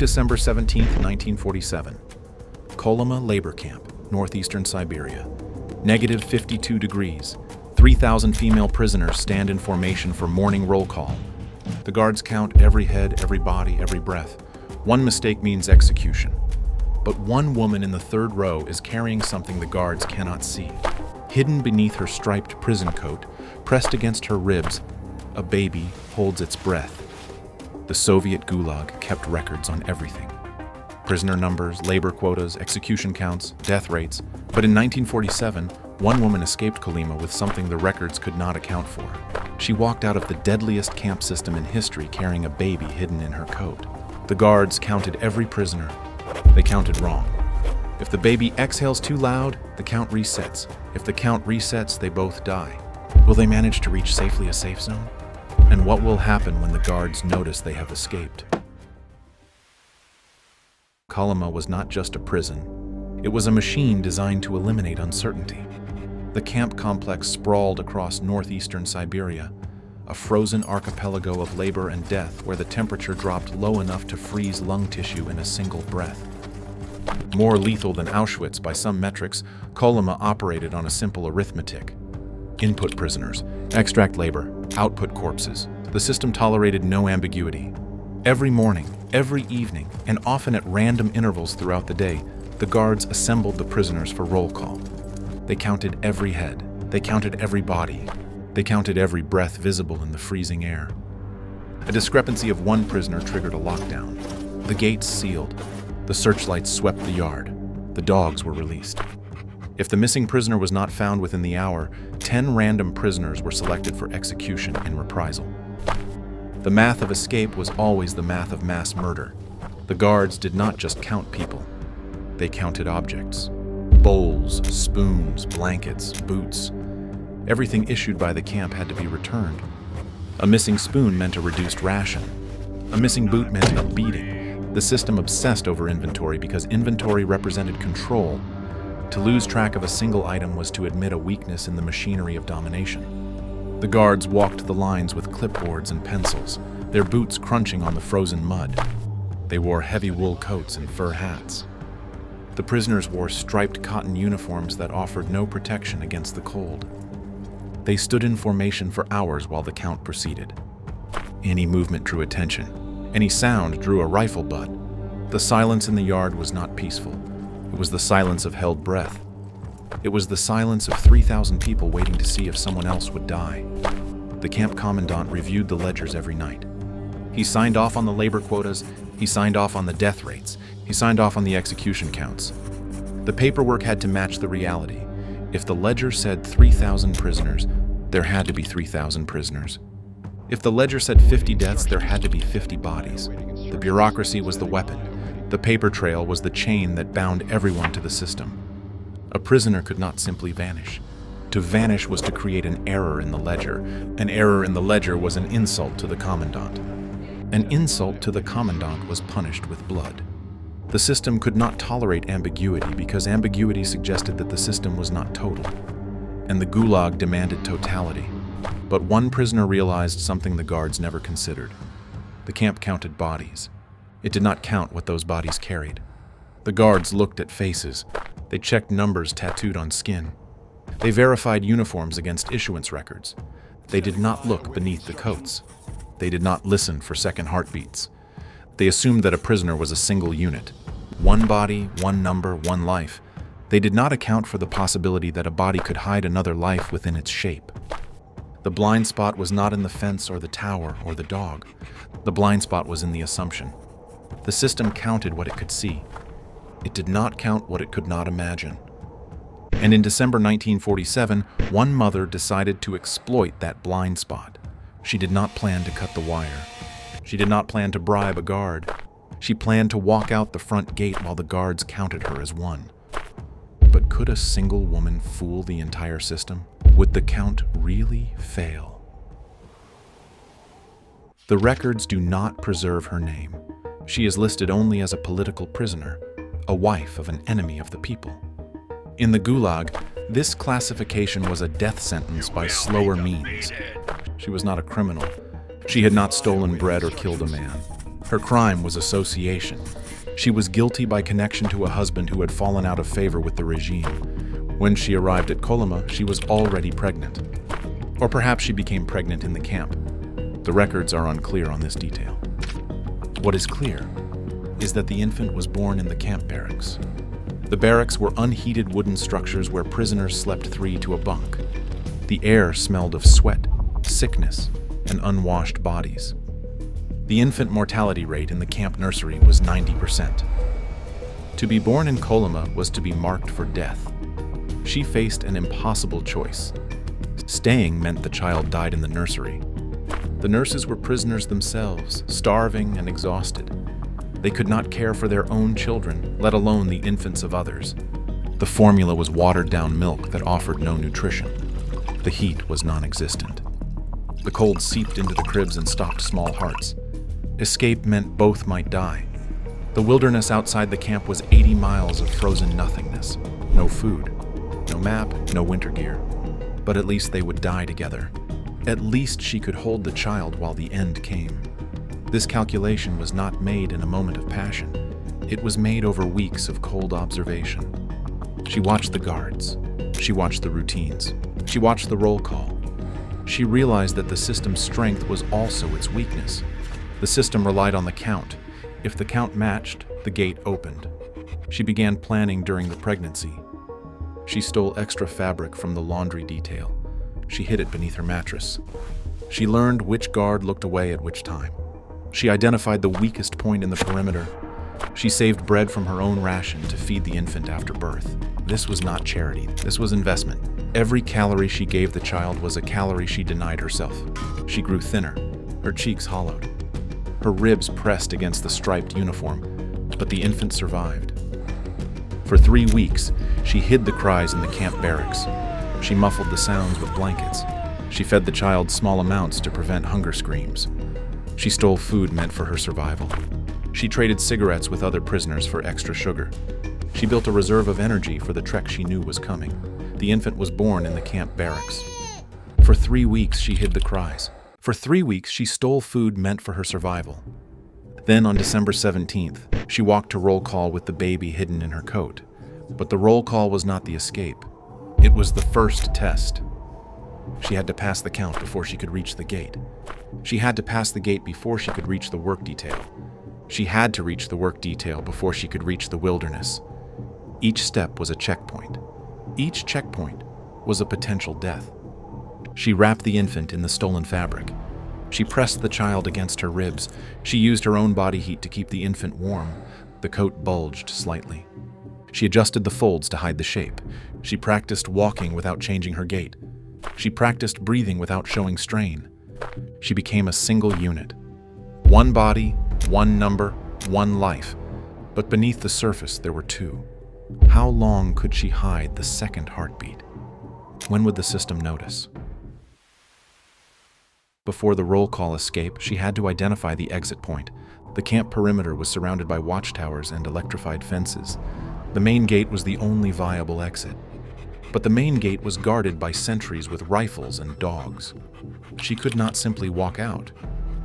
December 17, 1947. Kolyma labor camp, northeastern Siberia. Negative 52 degrees. 3,000 female prisoners stand in formation for morning roll call. The guards count every head, every body, every breath. One mistake means execution. But one woman in the third row is carrying something the guards cannot see. Hidden beneath her striped prison coat, pressed against her ribs, a baby holds its breath. The Soviet Gulag kept records on everything. Prisoner numbers, labor quotas, execution counts, death rates. But in 1947, one woman escaped Kolyma with something the records could not account for. She walked out of the deadliest camp system in history carrying a baby hidden in her coat. The guards counted every prisoner. They counted wrong. If the baby exhales too loud, the count resets. If the count resets, they both die. Will they manage to reach safely a safe zone? And what will happen when the guards notice they have escaped? Kolyma was not just a prison. It was a machine designed to eliminate uncertainty. The camp complex sprawled across northeastern Siberia, a frozen archipelago of labor and death where the temperature dropped low enough to freeze lung tissue in a single breath. More lethal than Auschwitz by some metrics, Kolyma operated on a simple arithmetic. Input prisoners, extract labor, output corpses. The system tolerated no ambiguity. Every morning, every evening, and often at random intervals throughout the day, the guards assembled the prisoners for roll call. They counted every head. They counted every body. They counted every breath visible in the freezing air. A discrepancy of one prisoner triggered a lockdown. The gates sealed. The searchlights swept the yard. The dogs were released. If the missing prisoner was not found within the hour, 10 random prisoners were selected for execution in reprisal. The math of escape was always the math of mass murder. The guards did not just count people. They counted objects. Bowls, spoons, blankets, boots. Everything issued by the camp had to be returned. A missing spoon meant a reduced ration. A missing boot meant a beating. The system obsessed over inventory because inventory represented control. To lose track of a single item was to admit a weakness in the machinery of domination. The guards walked the lines with clipboards and pencils, their boots crunching on the frozen mud. They wore heavy wool coats and fur hats. The prisoners wore striped cotton uniforms that offered no protection against the cold. They stood in formation for hours while the count proceeded. Any movement drew attention. Any sound drew a rifle butt. The silence in the yard was not peaceful. It was the silence of held breath. It was the silence of 3,000 people waiting to see if someone else would die. The camp commandant reviewed the ledgers every night. He signed off on the labor quotas. He signed off on the death rates. He signed off on the execution counts. The paperwork had to match the reality. If the ledger said 3,000 prisoners, there had to be 3,000 prisoners. If the ledger said 50 deaths, there had to be 50 bodies. The bureaucracy was the weapon. The paper trail was the chain that bound everyone to the system. A prisoner could not simply vanish. To vanish was to create an error in the ledger. An error in the ledger was an insult to the commandant. An insult to the commandant was punished with blood. The system could not tolerate ambiguity because ambiguity suggested that the system was not total. And the Gulag demanded totality. But one prisoner realized something the guards never considered. The camp counted bodies. It did not count what those bodies carried. The guards looked at faces. They checked numbers tattooed on skin. They verified uniforms against issuance records. They did not look beneath the coats. They did not listen for second heartbeats. They assumed that a prisoner was a single unit. One body, one number, one life. They did not account for the possibility that a body could hide another life within its shape. The blind spot was not in the fence or the tower or the dog. The blind spot was in the assumption. The system counted what it could see. It did not count what it could not imagine. And in December 1947, one mother decided to exploit that blind spot. She did not plan to cut the wire. She did not plan to bribe a guard. She planned to walk out the front gate while the guards counted her as one. But could a single woman fool the entire system? Would the count really fail? The records do not preserve her name. She is listed only as a political prisoner, a wife of an enemy of the people. In the Gulag, this classification was a death sentence by slower means. She was not a criminal. She had not stolen bread or killed a man. Her crime was association. She was guilty by connection to a husband who had fallen out of favor with the regime. When she arrived at Kolyma, she was already pregnant. Or perhaps she became pregnant in the camp. The records are unclear on this detail. What is clear is that the infant was born in the camp barracks. The barracks were unheated wooden structures where prisoners slept three to a bunk. The air smelled of sweat, sickness, and unwashed bodies. The infant mortality rate in the camp nursery was 90%. To be born in Kolyma was to be marked for death. She faced an impossible choice. Staying meant the child died in the nursery. The nurses were prisoners themselves, starving and exhausted. They could not care for their own children, let alone the infants of others. The formula was watered-down milk that offered no nutrition. The heat was non-existent. The cold seeped into the cribs and stopped small hearts. Escape meant both might die. The wilderness outside the camp was 80 miles of frozen nothingness. No food, no map, no winter gear. But at least they would die together. At least she could hold the child while the end came. This calculation was not made in a moment of passion. It was made over weeks of cold observation. She watched the guards. She watched the routines. She watched the roll call. She realized that the system's strength was also its weakness. The system relied on the count. If the count matched, the gate opened. She began planning during the pregnancy. She stole extra fabric from the laundry detail. She hid it beneath her mattress. She learned which guard looked away at which time. She identified the weakest point in the perimeter. She saved bread from her own ration to feed the infant after birth. This was not charity. This was investment. Every calorie she gave the child was a calorie she denied herself. She grew thinner, her cheeks hollowed. Her ribs pressed against the striped uniform, but the infant survived. For 3 weeks, she hid the cries in the camp barracks. She muffled the sounds with blankets. She fed the child small amounts to prevent hunger screams. She stole food meant for her survival. She traded cigarettes with other prisoners for extra sugar. She built a reserve of energy for the trek she knew was coming. The infant was born in the camp barracks. For 3 weeks, she hid the cries. For 3 weeks, she stole food meant for her survival. Then, on December 17th, she walked to roll call with the baby hidden in her coat. But the roll call was not the escape. It was the first test. She had to pass the count before she could reach the gate. She had to pass the gate before she could reach the work detail. She had to reach the work detail before she could reach the wilderness. Each step was a checkpoint. Each checkpoint was a potential death. She wrapped the infant in the stolen fabric. She pressed the child against her ribs. She used her own body heat to keep the infant warm. The coat bulged slightly. She adjusted the folds to hide the shape. She practiced walking without changing her gait. She practiced breathing without showing strain. She became a single unit. One body, one number, one life. But beneath the surface, there were two. How long could she hide the second heartbeat? When would the system notice? Before the roll call escape, she had to identify the exit point. The camp perimeter was surrounded by watchtowers and electrified fences. The main gate was the only viable exit. But the main gate was guarded by sentries with rifles and dogs. She could not simply walk out.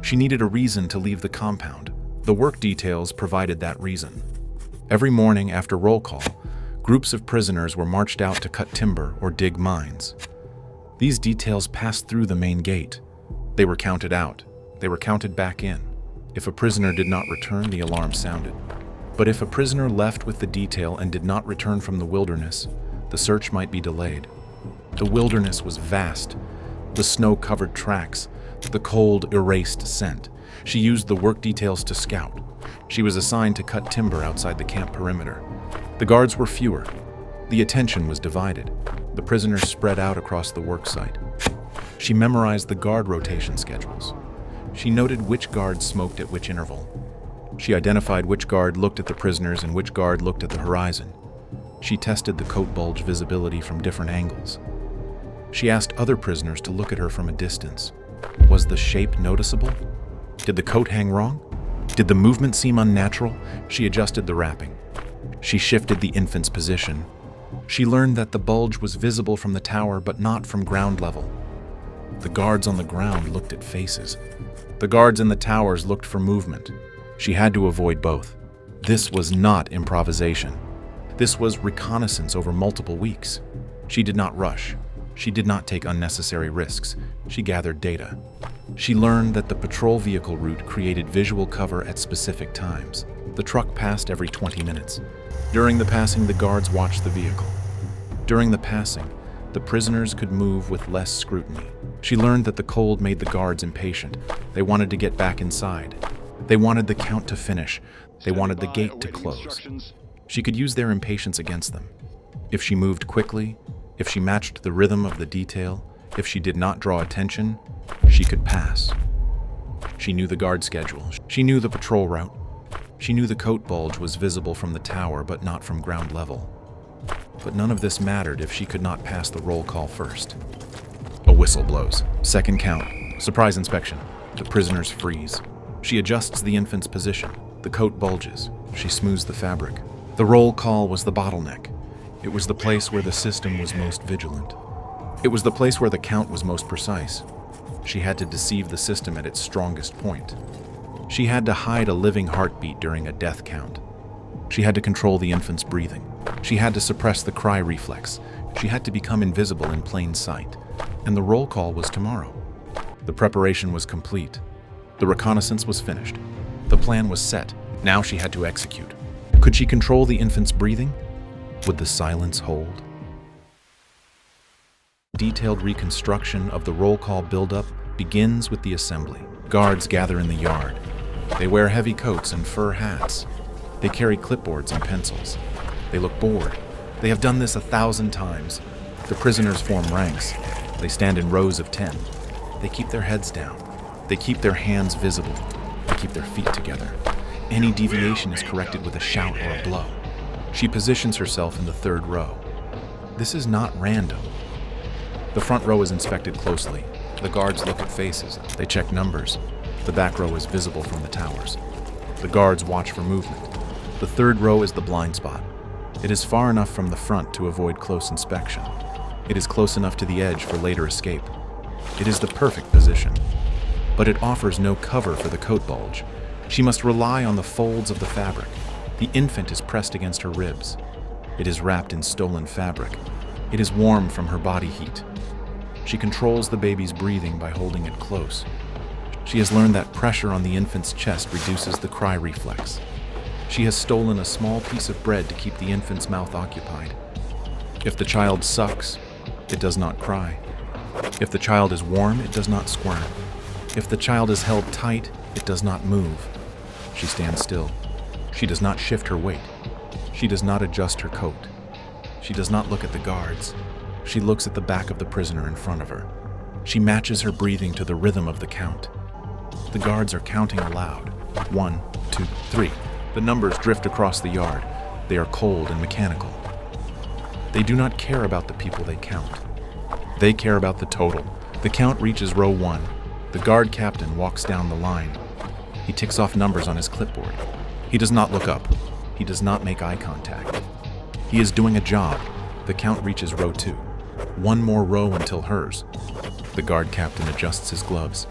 She needed a reason to leave the compound. The work details provided that reason. Every morning after roll call, groups of prisoners were marched out to cut timber or dig mines. These details passed through the main gate. They were counted out. They were counted back in. If a prisoner did not return, the alarm sounded. But if a prisoner left with the detail and did not return from the wilderness, the search might be delayed. The wilderness was vast. The snow-covered tracks, the cold, erased scent. She used the work details to scout. She was assigned to cut timber outside the camp perimeter. The guards were fewer. The attention was divided. The prisoners spread out across the work site. She memorized the guard rotation schedules. She noted which guard smoked at which interval. She identified which guard looked at the prisoners and which guard looked at the horizon. She tested the coat bulge visibility from different angles. She asked other prisoners to look at her from a distance. Was the shape noticeable? Did the coat hang wrong? Did the movement seem unnatural? She adjusted the wrapping. She shifted the infant's position. She learned that the bulge was visible from the tower but not from ground level. The guards on the ground looked at faces. The guards in the towers looked for movement. She had to avoid both. This was not improvisation. This was reconnaissance over multiple weeks. She did not rush. She did not take unnecessary risks. She gathered data. She learned that the patrol vehicle route created visual cover at specific times. The truck passed every 20 minutes. During the passing, the guards watched the vehicle. During the passing, the prisoners could move with less scrutiny. She learned that the cold made the guards impatient. They wanted to get back inside. They wanted the count to finish. They wanted the gate to close. She could use their impatience against them. If she moved quickly, if she matched the rhythm of the detail, if she did not draw attention, she could pass. She knew the guard schedule. She knew the patrol route. She knew the coat bulge was visible from the tower, but not from ground level. But none of this mattered if she could not pass the roll call first. A whistle blows. Second count. Surprise inspection. The prisoners freeze. She adjusts the infant's position. The coat bulges. She smooths the fabric. The roll call was the bottleneck. It was the place where the system was most vigilant. It was the place where the count was most precise. She had to deceive the system at its strongest point. She had to hide a living heartbeat during a death count. She had to control the infant's breathing. She had to suppress the cry reflex. She had to become invisible in plain sight. And the roll call was tomorrow. The preparation was complete. The reconnaissance was finished. The plan was set. Now she had to execute. Could she control the infant's breathing? Would the silence hold? Detailed reconstruction of the roll call buildup begins with the assembly. Guards gather in the yard. They wear heavy coats and fur hats. They carry clipboards and pencils. They look bored. They have done this 1,000 times. The prisoners form ranks. They stand in rows of 10. They keep their heads down. They keep their hands visible. They keep their feet together. Any deviation is corrected with a shout or a blow. She positions herself in the third row. This is not random. The front row is inspected closely. The guards look at faces. They check numbers. The back row is visible from the towers. The guards watch for movement. The third row is the blind spot. It is far enough from the front to avoid close inspection. It is close enough to the edge for later escape. It is the perfect position. But it offers no cover for the coat bulge. She must rely on the folds of the fabric. The infant is pressed against her ribs. It is wrapped in stolen fabric. It is warm from her body heat. She controls the baby's breathing by holding it close. She has learned that pressure on the infant's chest reduces the cry reflex. She has stolen a small piece of bread to keep the infant's mouth occupied. If the child sucks, it does not cry. If the child is warm, it does not squirm. If the child is held tight, it does not move. She stands still. She does not shift her weight. She does not adjust her coat. She does not look at the guards. She looks at the back of the prisoner in front of her. She matches her breathing to the rhythm of the count. The guards are counting aloud. 1, 2, 3. The numbers drift across the yard. They are cold and mechanical. They do not care about the people they count. They care about the total. The count reaches row 1. The guard captain walks down the line. He ticks off numbers on his clipboard. He does not look up. He does not make eye contact. He is doing a job. The count reaches row 2. One more row until hers. The guard captain adjusts his gloves.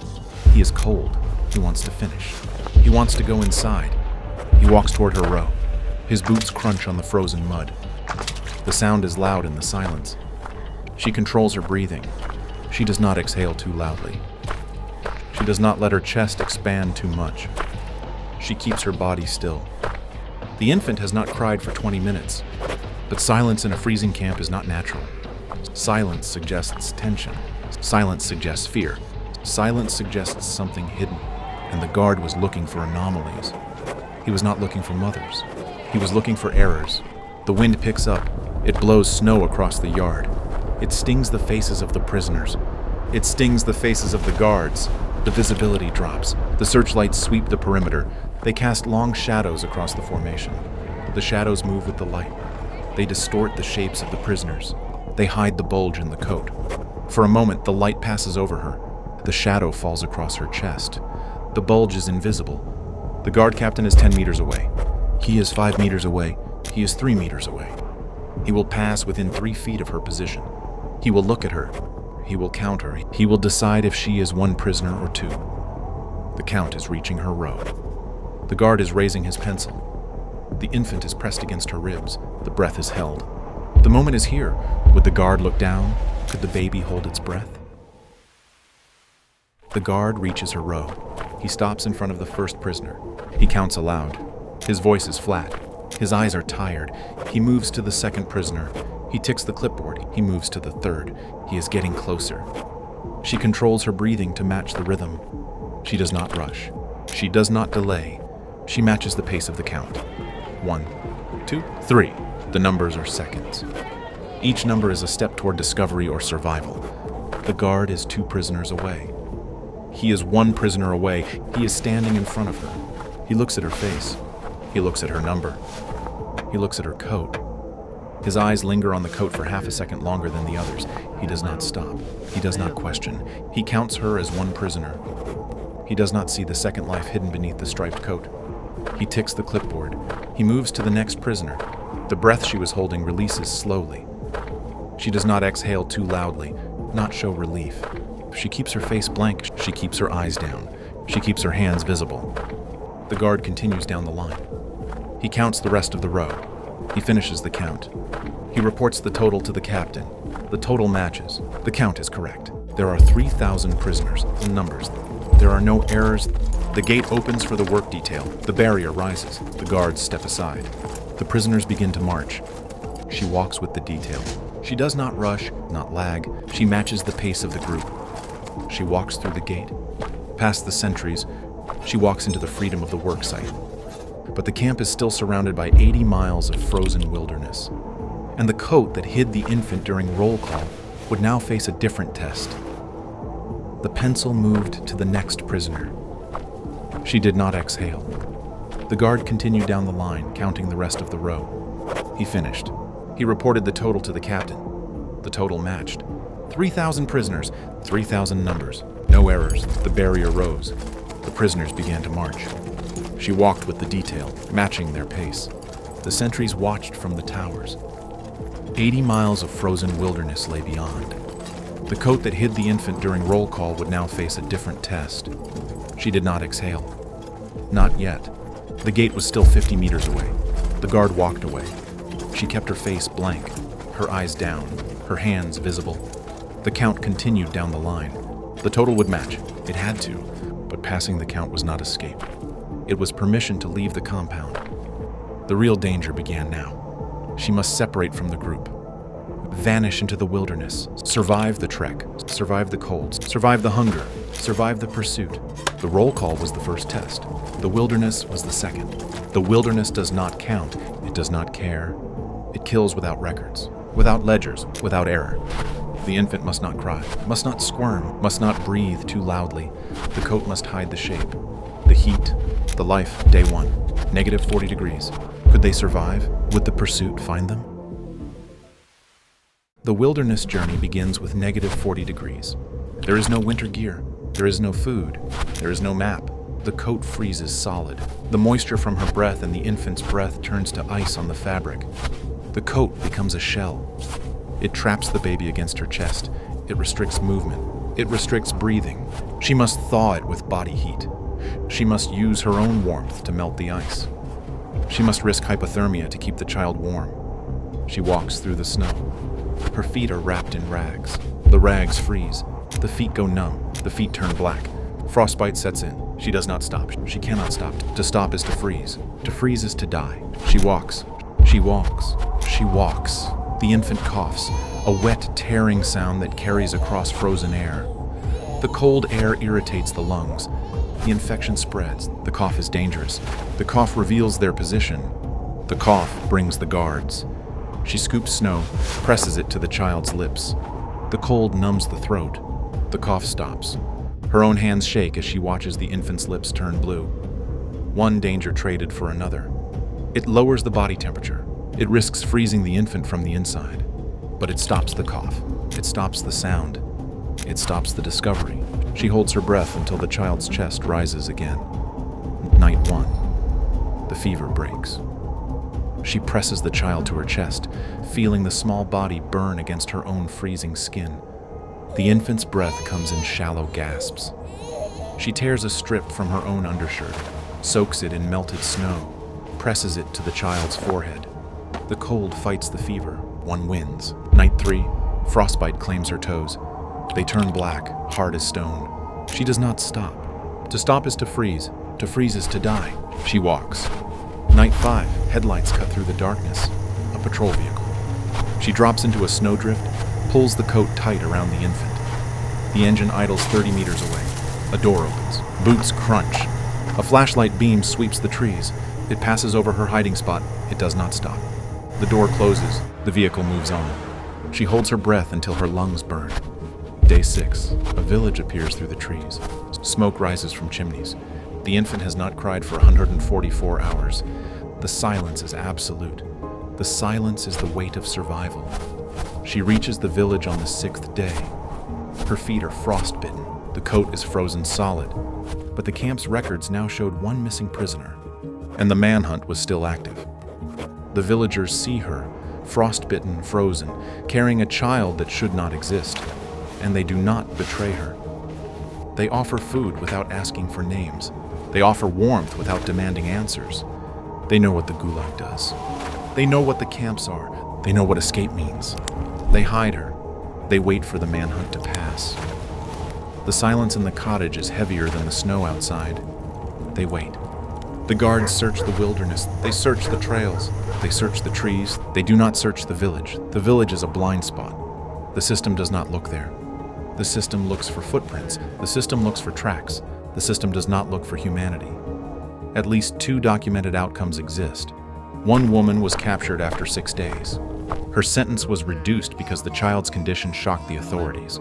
He is cold. He wants to finish. He wants to go inside. He walks toward her row. His boots crunch on the frozen mud. The sound is loud in the silence. She controls her breathing. She does not exhale too loudly. She does not let her chest expand too much. She keeps her body still. The infant has not cried for 20 minutes, but silence in a freezing camp is not natural. Silence suggests tension. Silence suggests fear. Silence suggests something hidden, and the guard was looking for anomalies. He was not looking for mothers. He was looking for errors. The wind picks up. It blows snow across the yard. It stings the faces of the prisoners. It stings the faces of the guards. The visibility drops. The searchlights sweep the perimeter. They cast long shadows across the formation. The shadows move with the light. They distort the shapes of the prisoners. They hide the bulge in the coat. For a moment, the light passes over her. The shadow falls across her chest. The bulge is invisible. The guard captain is 10 meters away. He is 5 meters away. He is 3 meters away. He will pass within 3 feet of her position. He will look at her. He will count her. He will decide if she is one prisoner or two. The count is reaching her row. The guard is raising his pencil. The infant is pressed against her ribs. The breath is held. The moment is here. Would the guard look down? Could the baby hold its breath? The guard reaches her row. He stops in front of the first prisoner. He counts aloud. His voice is flat. His eyes are tired. He moves to the second prisoner. He ticks the clipboard. He moves to the third. He is getting closer. She controls her breathing to match the rhythm. She does not rush. She does not delay. She matches the pace of the count. 1, 2, 3. The numbers are seconds. Each number is a step toward discovery or survival. The guard is 2 prisoners away. He is 1 prisoner away. He is standing in front of her. He looks at her face. He looks at her number. He looks at her coat. His eyes linger on the coat for half a second longer than the others. He does not stop. He does not question. He counts her as 1 prisoner. He does not see the second life hidden beneath the striped coat. He ticks the clipboard. He moves to the next prisoner. The breath she was holding releases slowly. She does not exhale too loudly, not show relief. She keeps her face blank. She keeps her eyes down. She keeps her hands visible. The guard continues down the line. He counts the rest of the row. He finishes the count. He reports the total to the captain. The total matches. The count is correct. There are 3,000 prisoners. The numbers. There are no errors. The gate opens for the work detail. The barrier rises. The guards step aside. The prisoners begin to march. She walks with the detail. She does not rush, not lag. She matches the pace of the group. She walks through the gate. Past the sentries, she walks into the freedom of the work site. But the camp is still surrounded by 80 miles of frozen wilderness. And the coat that hid the infant during roll call would now face a different test. The pencil moved to the next prisoner. She did not exhale. The guard continued down the line, counting the rest of the row. He finished. He reported the total to the captain. The total matched. 3,000 prisoners, 3,000 numbers. No errors. The barrier rose. The prisoners began to march. She walked with the detail, matching their pace. The sentries watched from the towers. 80 miles of frozen wilderness lay beyond. The coat that hid the infant during roll call would now face a different test. She did not exhale. Not yet. The gate was still 50 meters away. The guard walked away. She kept her face blank, her eyes down, her hands visible. The count continued down the line. The total would match. It had to, but passing the count was not escape. It was permission to leave the compound. The real danger began now. She must separate from the group. Vanish into the wilderness. Survive the trek. Survive the cold. Survive the hunger. Survive the pursuit. The roll call was the first test. The wilderness was the second. The wilderness does not count. It does not care. It kills without records, without ledgers, without error. The infant must not cry, must not squirm, must not breathe too loudly. The coat must hide the shape. The heat, the life, day 1, negative 40 degrees. Could they survive? Would the pursuit find them? The wilderness journey begins with negative 40 degrees. There is no winter gear. There is no food. There is no map. The coat freezes solid. The moisture from her breath and the infant's breath turns to ice on the fabric. The coat becomes a shell. It traps the baby against her chest. It restricts movement. It restricts breathing. She must thaw it with body heat. She must use her own warmth to melt the ice. She must risk hypothermia to keep the child warm. She walks through the snow. Her feet are wrapped in rags. The rags freeze. The feet go numb. The feet turn black. Frostbite sets in. She does not stop. She cannot stop. To stop is to freeze. To freeze is to die. She walks. She walks. She walks. The infant coughs, a wet, tearing sound that carries across frozen air. The cold air irritates the lungs. The infection spreads. The cough is dangerous. The cough reveals their position. The cough brings the guards. She scoops snow, presses it to the child's lips. The cold numbs the throat. The cough stops. Her own hands shake as she watches the infant's lips turn blue. One danger traded for another. It lowers the body temperature. It risks freezing the infant from the inside. But it stops the cough. It stops the sound. It stops the discovery. She holds her breath until the child's chest rises again. Night 1. The fever breaks. She presses the child to her chest, feeling the small body burn against her own freezing skin. The infant's breath comes in shallow gasps. She tears a strip from her own undershirt. soaks it in melted snow, presses it to the child's forehead. The cold fights the fever. One wins. Night 3, frostbite claims her toes. They turn black, hard as stone. She does not stop. To stop is to freeze. To freeze is to die. She walks. Night 5, headlights cut through the darkness. A patrol vehicle. She drops into a snowdrift, pulls the coat tight around the infant. The engine idles 30 meters away. A door opens. Boots crunch. A flashlight beam sweeps the trees. It passes over her hiding spot. It does not stop. The door closes. The vehicle moves on. She holds her breath until her lungs burn. Day 6. A village appears through the trees. Smoke rises from chimneys. The infant has not cried for 144 hours. The silence is absolute. The silence is the weight of survival. She reaches the village on the 6th day. Her feet are frostbitten. The coat is frozen solid. But the camp's records now showed one missing prisoner, and the manhunt was still active. The villagers see her, frostbitten, frozen, carrying a child that should not exist, and they do not betray her. They offer food without asking for names. They offer warmth without demanding answers. They know what the Gulag does. They know what the camps are. They know what escape means. They hide her. They wait for the manhunt to pass. The silence in the cottage is heavier than the snow outside. They wait. The guards search the wilderness. They search the trails. They search the trees. They do not search the village. The village is a blind spot. The system does not look there. The system looks for footprints. The system looks for tracks. The system does not look for humanity. At least 2 documented outcomes exist. One woman was captured after 6 days. Her sentence was reduced because the child's condition shocked the authorities.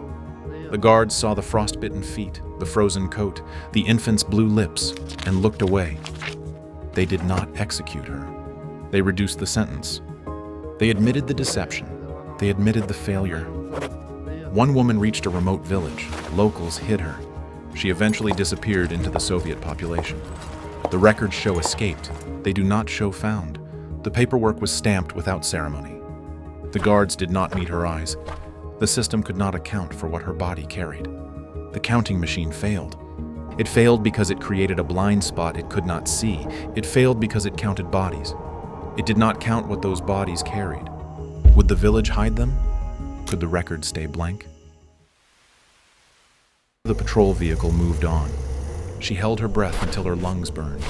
The guards saw the frostbitten feet, the frozen coat, the infant's blue lips, and looked away. They did not execute her. They reduced the sentence. They admitted the deception. They admitted the failure. One woman reached a remote village. Locals hid her. She eventually disappeared into the Soviet population. The records show escaped. They do not show found. The paperwork was stamped without ceremony. The guards did not meet her eyes. The system could not account for what her body carried. The counting machine failed. It failed because it created a blind spot it could not see. It failed because it counted bodies. It did not count what those bodies carried. Would the village hide them? Could the record stay blank? The patrol vehicle moved on. She held her breath until her lungs burned.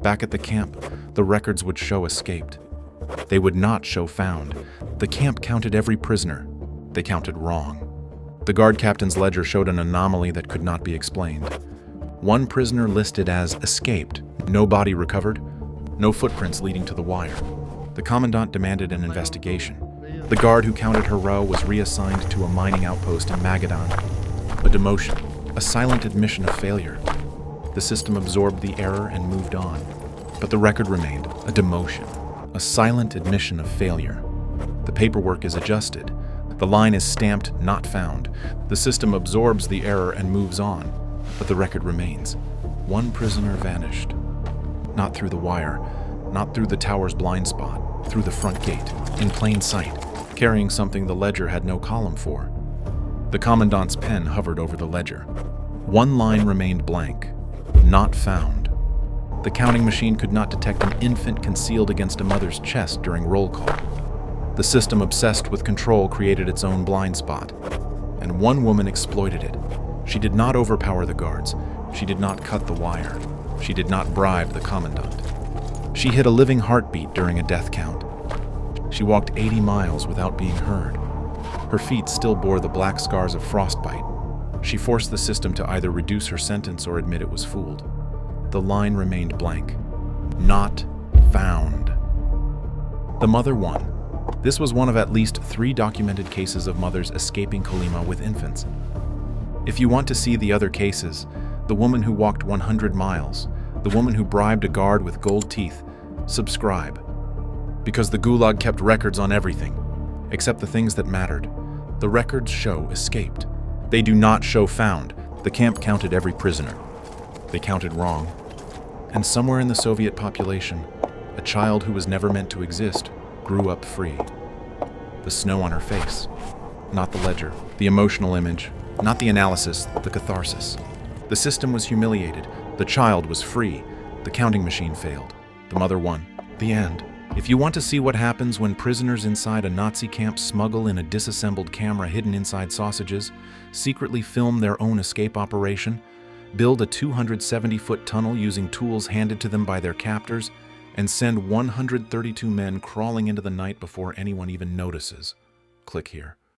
Back at the camp, the records would show escaped. They would not show found. The camp counted every prisoner. They counted wrong. The guard captain's ledger showed an anomaly that could not be explained. One prisoner listed as escaped, no body recovered, no footprints leading to the wire. The commandant demanded an investigation. The guard who counted her row was reassigned to a mining outpost in Magadan. A demotion, a silent admission of failure. The system absorbed the error and moved on. But the record remained, a demotion, a silent admission of failure. The paperwork is adjusted. The line is stamped, not found. The system absorbs the error and moves on. But the record remains. One prisoner vanished. Not through the wire, not through the tower's blind spot, through the front gate, in plain sight, carrying something the ledger had no column for. The commandant's pen hovered over the ledger. One line remained blank. Not found. The counting machine could not detect an infant concealed against a mother's chest during roll call. The system obsessed with control created its own blind spot, and one woman exploited it. She did not overpower the guards. She did not cut the wire. She did not bribe the commandant. She hit a living heartbeat during a death count. She walked 80 miles without being heard. Her feet still bore the black scars of frostbite. She forced the system to either reduce her sentence or admit it was fooled. The line remained blank. Not found. The mother won. This was one of at least 3 documented cases of mothers escaping Kolyma with infants. If you want to see the other cases, the woman who walked 100 miles, the woman who bribed a guard with gold teeth, subscribe. Because the Gulag kept records on everything, except the things that mattered. The records show escaped. They do not show found. The camp counted every prisoner. They counted wrong. And somewhere in the Soviet population, a child who was never meant to exist grew up free. The snow on her face, not the ledger, the emotional image, not the analysis, the catharsis. The system was humiliated. The child was free. The counting machine failed. The mother won. The end. If you want to see what happens when prisoners inside a Nazi camp smuggle in a disassembled camera hidden inside sausages, secretly film their own escape operation, build a 270-foot tunnel using tools handed to them by their captors, and send 132 men crawling into the night before anyone even notices, click here.